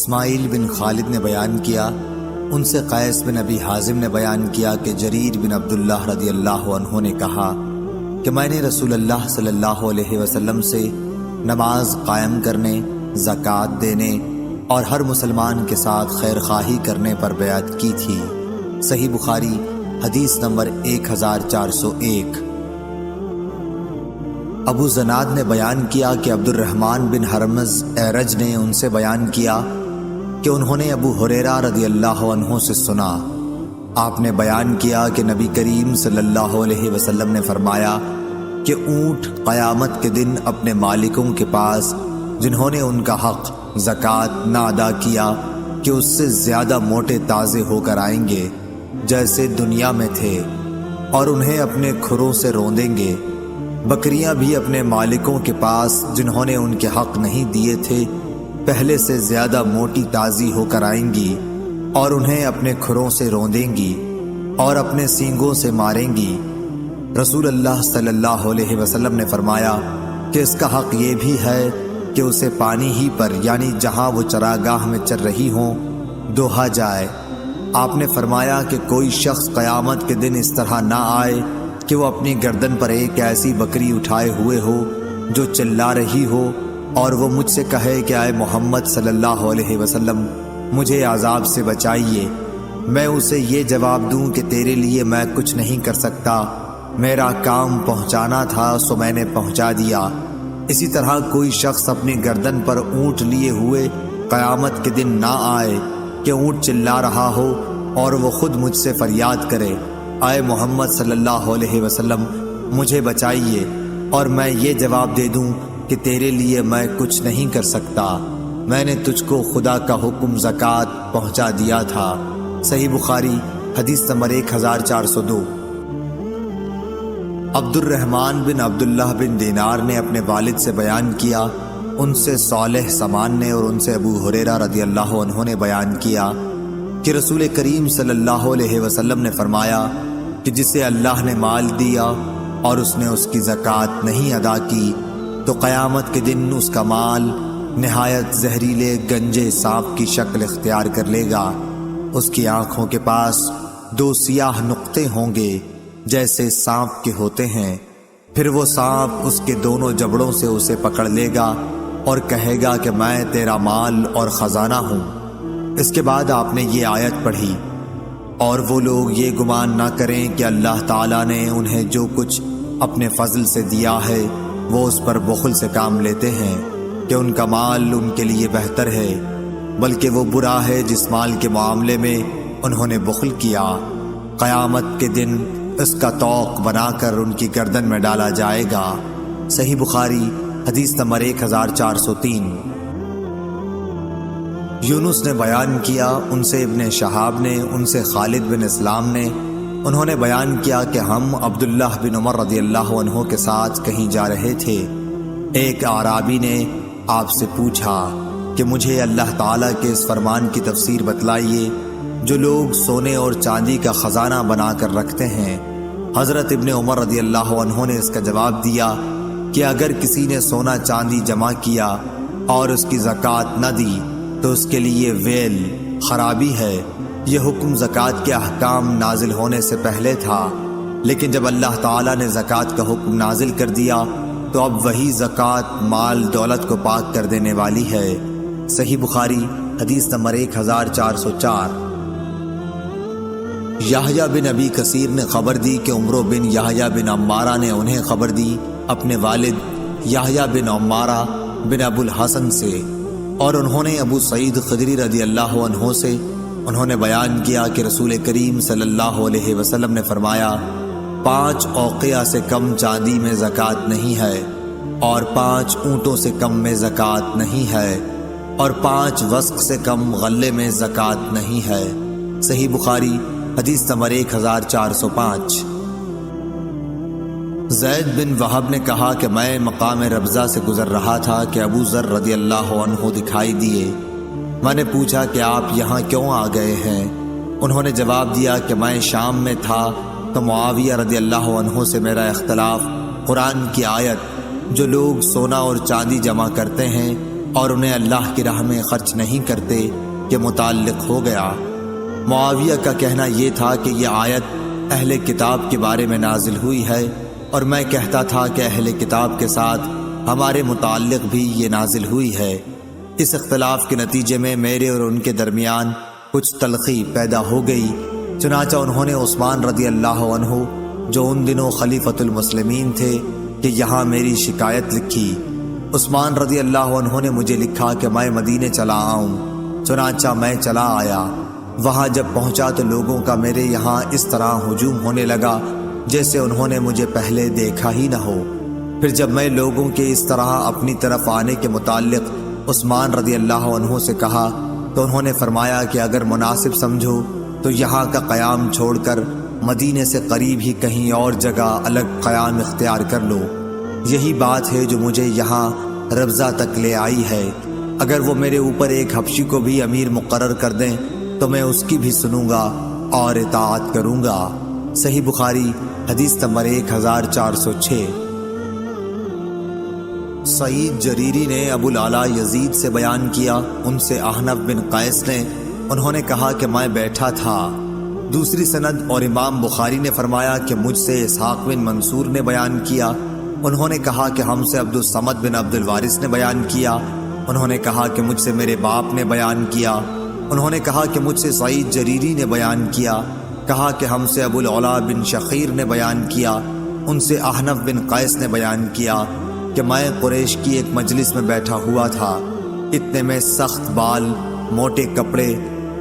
اسماعیل بن خالد نے بیان کیا، ان سے قیس بن ابی حازم نے بیان کیا کہ جریر بن عبداللہ رضی اللہ عنہ نے کہا کہ میں نے رسول اللہ صلی اللہ علیہ وسلم سے نماز قائم کرنے، زکوٰۃ دینے اور ہر مسلمان کے ساتھ خیر خواہی کرنے پر بیعت کی تھی۔ صحیح بخاری حدیث نمبر 1401۔ ابو زناد نے بیان کیا کہ عبد الرحمن بن حرمز اعرج نے ان سے بیان کیا کہ انہوں نے ابو ہریرہ رضی اللہ عنہ سے سنا، آپ نے بیان کیا کہ نبی کریم صلی اللہ علیہ وسلم نے فرمایا کہ اونٹ قیامت کے دن اپنے مالکوں کے پاس جنہوں نے ان کا حق زکوٰۃ نہ ادا کیا کہ اس سے زیادہ موٹے تازے ہو کر آئیں گے جیسے دنیا میں تھے، اور انہیں اپنے کھروں سے روندیں گے۔ بکریاں بھی اپنے مالکوں کے پاس جنہوں نے ان کے حق نہیں دیے تھے پہلے سے زیادہ موٹی تازی ہو کر آئیں گی اور انہیں اپنے کھروں سے روندیں گی اور اپنے سینگوں سے ماریں گی۔ رسول اللہ صلی اللہ علیہ وسلم نے فرمایا کہ اس کا حق یہ بھی ہے کہ اسے پانی ہی پر یعنی جہاں وہ چراگاہ میں چر رہی ہوں دوہا جائے۔ آپ نے فرمایا کہ کوئی شخص قیامت کے دن اس طرح نہ آئے کہ وہ اپنی گردن پر ایک ایسی بکری اٹھائے ہوئے ہو جو چلا رہی ہو اور وہ مجھ سے کہے کہ اے محمد صلی اللہ علیہ وسلم مجھے عذاب سے بچائیے، میں اسے یہ جواب دوں کہ تیرے لیے میں کچھ نہیں کر سکتا، میرا کام پہنچانا تھا سو میں نے پہنچا دیا۔ اسی طرح کوئی شخص اپنی گردن پر اونٹ لیے ہوئے قیامت کے دن نہ آئے کہ اونٹ چلا رہا ہو اور وہ خود مجھ سے فریاد کرے اے محمد صلی اللہ علیہ وسلم مجھے بچائیے، اور میں یہ جواب دے دوں کہ تیرے لیے میں کچھ نہیں کر سکتا، میں نے تجھ کو خدا کا حکم زکوٰۃ پہنچا دیا تھا۔ صحیح بخاری حدیث نمبر 1402۔ عبد الرحمن بن عبداللہ بن دینار نے اپنے والد سے بیان کیا، ان سے صالح سمان نے اور ان سے ابو ہریرہ رضی اللہ عنہ نے بیان کیا کہ رسول کریم صلی اللہ علیہ وسلم نے فرمایا کہ جسے اللہ نے مال دیا اور اس نے اس کی زکوٰۃ نہیں ادا کی تو قیامت کے دن اس کا مال نہایت زہریلے گنجے سانپ کی شکل اختیار کر لے گا، اس کی آنکھوں کے پاس 2 سیاہ نقطے ہوں گے جیسے سانپ کے ہوتے ہیں، پھر وہ سانپ اس کے دونوں جبڑوں سے اسے پکڑ لے گا اور کہے گا کہ میں تیرا مال اور خزانہ ہوں۔ اس کے بعد آپ نے یہ آیت پڑھی، اور وہ لوگ یہ گمان نہ کریں کہ اللہ تعالیٰ نے انہیں جو کچھ اپنے فضل سے دیا ہے وہ اس پر بخل سے کام لیتے ہیں کہ ان کا مال ان کے لیے بہتر ہے، بلکہ وہ برا ہے جس مال کے معاملے میں انہوں نے بخل کیا، قیامت کے دن اس کا طوق بنا کر ان کی گردن میں ڈالا جائے گا۔ صحیح بخاری حدیث نمبر 1403۔ یونس نے بیان کیا، ان سے ابن شہاب نے، ان سے خالد بن اسلام نے، انہوں نے بیان کیا کہ ہم عبداللہ بن عمر رضی اللہ عنہ کے ساتھ کہیں جا رہے تھے، ایک اعرابی نے آپ سے پوچھا کہ مجھے اللہ تعالیٰ کے اس فرمان کی تفسیر بتلائیے جو لوگ سونے اور چاندی کا خزانہ بنا کر رکھتے ہیں۔ حضرت ابن عمر رضی اللہ عنہ نے اس کا جواب دیا کہ اگر کسی نے سونا چاندی جمع کیا اور اس کی زکوٰۃ نہ دی تو اس کے لیے ویل، خرابی ہے۔ یہ حکم زکوٰۃ کے احکام نازل ہونے سے پہلے تھا، لیکن جب اللہ تعالیٰ نے زکوٰۃ کا حکم نازل کر دیا تو اب وہی زکوٰۃ مال دولت کو پاک کر دینے والی ہے۔ صحیح بخاری حدیث نمبر 1404۔ یحییٰ بن ابی کثیر نے خبر دی کہ عمرو بن یحییٰ بن عمارہ نے انہیں خبر دی اپنے والد یحییٰ بن عمارہ بن ابو الحسن سے، اور انہوں نے ابو سعید خدری رضی اللہ عنہ سے انہوں نے بیان کیا کہ رسول کریم صلی اللہ علیہ وسلم نے فرمایا 5 اوقیہ سے کم چاندی میں زکوٰۃ نہیں ہے، اور 5 اونٹوں سے کم میں زکوٰۃ نہیں ہے، اور 5 وسق سے کم غلے میں زکوٰۃ نہیں ہے۔ صحیح بخاری حدیث نمبر 1405۔ زید بن وہب نے کہا کہ میں مقام ربضہ سے گزر رہا تھا کہ ابو ذر رضی اللہ عنہ دکھائی دیے، میں نے پوچھا کہ آپ یہاں کیوں آ گئے ہیں؟ انہوں نے جواب دیا کہ میں شام میں تھا تو معاویہ رضی اللہ عنہ سے میرا اختلاف قرآن کی آیت جو لوگ سونا اور چاندی جمع کرتے ہیں اور انہیں اللہ کی راہ میں خرچ نہیں کرتے کے متعلق ہو گیا۔ معاویہ کا کہنا یہ تھا کہ یہ آیت اہل کتاب کے بارے میں نازل ہوئی ہے، اور میں کہتا تھا کہ اہل کتاب کے ساتھ ہمارے متعلق بھی یہ نازل ہوئی ہے۔ اس اختلاف کے نتیجے میں میرے اور ان کے درمیان کچھ تلخی پیدا ہو گئی، چنانچہ انہوں نے عثمان رضی اللہ عنہ جو ان دنوں خلیفۃ المسلمین تھے کہ یہاں میری شکایت لکھی۔ عثمان رضی اللہ عنہ نے مجھے لکھا کہ میں مدینے چلا آؤں، چنانچہ میں چلا آیا۔ وہاں جب پہنچا تو لوگوں کا میرے یہاں اس طرح ہجوم ہونے لگا جیسے انہوں نے مجھے پہلے دیکھا ہی نہ ہو۔ پھر جب میں لوگوں کے اس طرح اپنی طرف آنے کے متعلق عثمان رضی اللہ عنہ سے کہا تو انہوں نے فرمایا کہ اگر مناسب سمجھو تو یہاں کا قیام چھوڑ کر مدینے سے قریب ہی کہیں اور جگہ الگ قیام اختیار کر لو۔ یہی بات ہے جو مجھے یہاں ربضہ تک لے آئی ہے۔ اگر وہ میرے اوپر ایک حبشی کو بھی امیر مقرر کر دیں تو میں اس کی بھی سنوں گا اور اطاعت کروں گا۔ صحیح بخاری حدیث نمبر 1406۔ سعید جریری نے ابو العلا یزید سے بیان کیا، ان سے احنف بن قیس نے، انہوں نے کہا کہ میں بیٹھا تھا۔ دوسری سند اور امام بخاری نے فرمایا کہ مجھ سے اسحاق بن منصور نے بیان کیا، انہوں نے کہا کہ ہم سے عبد الصمد بن عبد الوارث نے بیان کیا، انہوں نے کہا کہ مجھ سے میرے باپ نے بیان کیا، انہوں نے کہا کہ مجھ سے سعید جریری نے بیان کیا، کہا کہ ہم سے ابو العلا بن شخیر نے بیان کیا، ان سے احنف بن قیس نے بیان کیا کہ میں قریش کی ایک مجلس میں بیٹھا ہوا تھا، اتنے میں سخت بال، موٹے کپڑے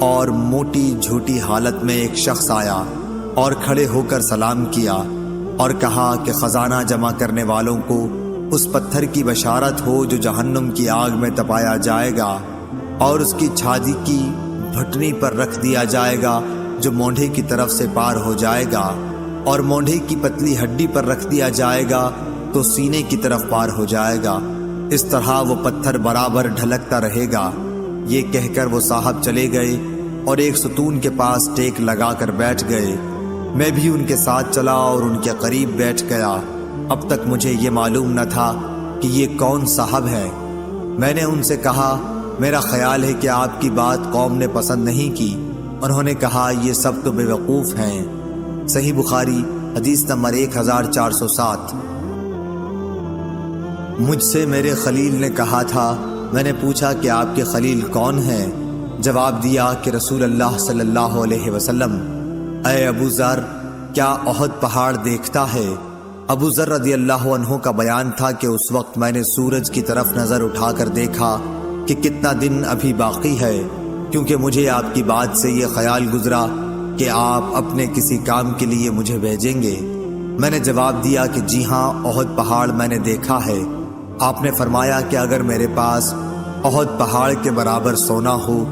اور موٹی جھوٹی حالت میں ایک شخص آیا اور کھڑے ہو کر سلام کیا اور کہا کہ خزانہ جمع کرنے والوں کو اس پتھر کی بشارت ہو جو جہنم کی آگ میں تپایا جائے گا اور اس کی چھاتی کی بھٹنی پر رکھ دیا جائے گا جو مونڈھے کی طرف سے پار ہو جائے گا، اور مونڈھے کی پتلی ہڈی پر رکھ دیا جائے گا تو سینے کی طرف پار ہو جائے گا، اس طرح وہ پتھر برابر ڈھلکتا رہے گا۔ یہ کہہ کر وہ صاحب چلے گئے اور ایک ستون کے پاس ٹیک لگا کر بیٹھ گئے۔ میں بھی ان کے ساتھ چلا اور ان کے قریب بیٹھ گیا۔ اب تک مجھے یہ معلوم نہ تھا کہ یہ کون صاحب ہے۔ میں نے ان سے کہا میرا خیال ہے کہ آپ کی بات قوم نے پسند نہیں کی۔ انہوں نے کہا یہ سب تو بے وقوف ہیں۔ صحیح بخاری حدیث نمبر 1407۔ مجھ سے میرے خلیل نے کہا تھا، میں نے پوچھا کہ آپ کے خلیل کون ہیں؟ جواب دیا کہ رسول اللہ صلی اللہ علیہ وسلم۔ اے ابو ذر، کیا احد پہاڑ دیکھتا ہے؟ ابو ذر رضی اللہ عنہ کا بیان تھا کہ اس وقت میں نے سورج کی طرف نظر اٹھا کر دیکھا کہ کتنا دن ابھی باقی ہے، کیونکہ مجھے آپ کی بات سے یہ خیال گزرا کہ آپ اپنے کسی کام کے لیے مجھے بھیجیں گے۔ میں نے جواب دیا کہ جی ہاں، احد پہاڑ میں نے دیکھا ہے۔ آپ نے فرمایا کہ اگر میرے پاس احد پہاڑ کے برابر سونا ہو،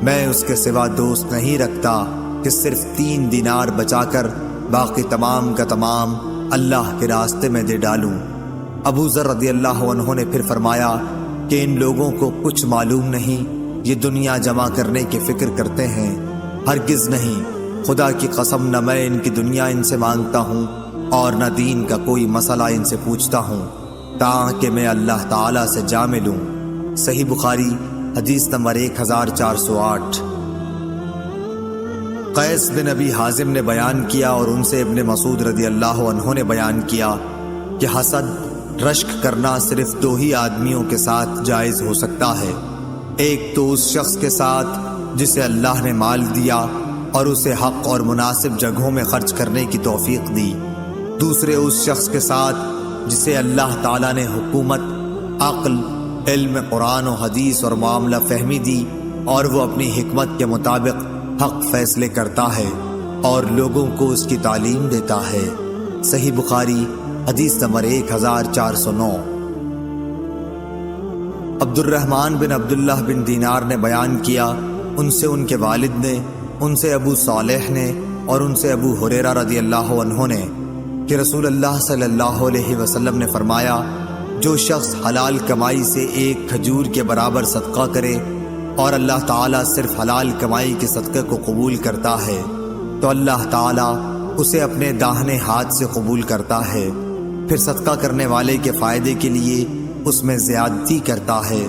میں اس کے سوا دوست نہیں رکھتا کہ صرف 3 دینار بچا کر باقی تمام کا تمام اللہ کے راستے میں دے ڈالوں۔ ابو ذر رضی اللہ عنہ نے پھر فرمایا کہ ان لوگوں کو کچھ معلوم نہیں، یہ دنیا جمع کرنے کی فکر کرتے ہیں۔ ہرگز نہیں، خدا کی قسم، نہ میں ان کی دنیا ان سے مانگتا ہوں اور نہ دین کا کوئی مسئلہ ان سے پوچھتا ہوں تاکہ میں اللہ تعالیٰ سے جا ملوں۔ صحیح بخاری حدیث نمبر 1408۔ قیس بن ابی حازم نے بیان کیا اور ان سے ابن مسعود رضی اللہ عنہ نے بیان کیا کہ حسد، رشک کرنا صرف 2 ہی آدمیوں کے ساتھ جائز ہو سکتا ہے، ایک تو اس شخص کے ساتھ جسے اللہ نے مال دیا اور اسے حق اور مناسب جگہوں میں خرچ کرنے کی توفیق دی، دوسرے اس شخص کے ساتھ جسے اللہ تعالیٰ نے حکومت، عقل، علم قرآن و حدیث اور معاملہ فہمی دی اور وہ اپنی حکمت کے مطابق حق فیصلے کرتا ہے اور لوگوں کو اس کی تعلیم دیتا ہے۔ صحیح بخاری حدیث نمبر 1409۔ عبد الرحمن بن عبداللہ بن دینار نے بیان کیا، ان سے ان کے والد نے، ان سے ابو صالح نے اور ان سے ابو ہریرہ رضی اللہ عنہ نے کہ رسول اللہ صلی اللہ علیہ وسلم نے فرمایا، جو شخص حلال کمائی سے ایک کھجور کے برابر صدقہ کرے اور اللہ تعالیٰ صرف حلال کمائی کے صدقے کو قبول کرتا ہے تو اللہ تعالیٰ اسے اپنے داہنے ہاتھ سے قبول کرتا ہے، پھر صدقہ کرنے والے کے فائدے کے لیے اس میں زیادتی کرتا ہے،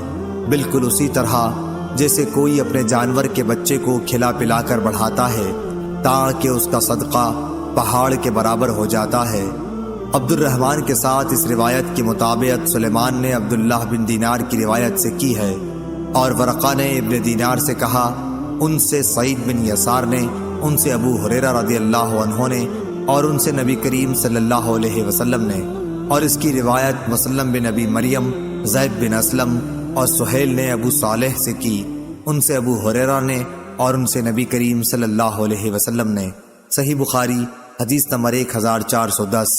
بالکل اسی طرح جیسے کوئی اپنے جانور کے بچے کو کھلا پلا کر بڑھاتا ہے تاکہ اس کا صدقہ پہاڑ کے برابر ہو جاتا ہے۔ عبد الرحمن کے ساتھ اس روایت کی مطابقت سلیمان نے عبداللہ بن دینار کی روایت سے کی ہے، اور ورقہ نے ابن دینار سے کہا، ان سے سعید بن یسار نے، ان سے ابو ہریرہ رضی اللہ عنہ نے، اور ان سے نبی کریم صلی اللہ علیہ وسلم نے۔ اور اس کی روایت مسلم بن ابی مریم، زید بن اسلم اور سہیل نے ابو صالح سے کی، ان سے ابو ہریرہ نے، اور ان سے نبی کریم صلی اللہ علیہ وسلم نے۔ صحیح بخاری حدیث نمبر 1410۔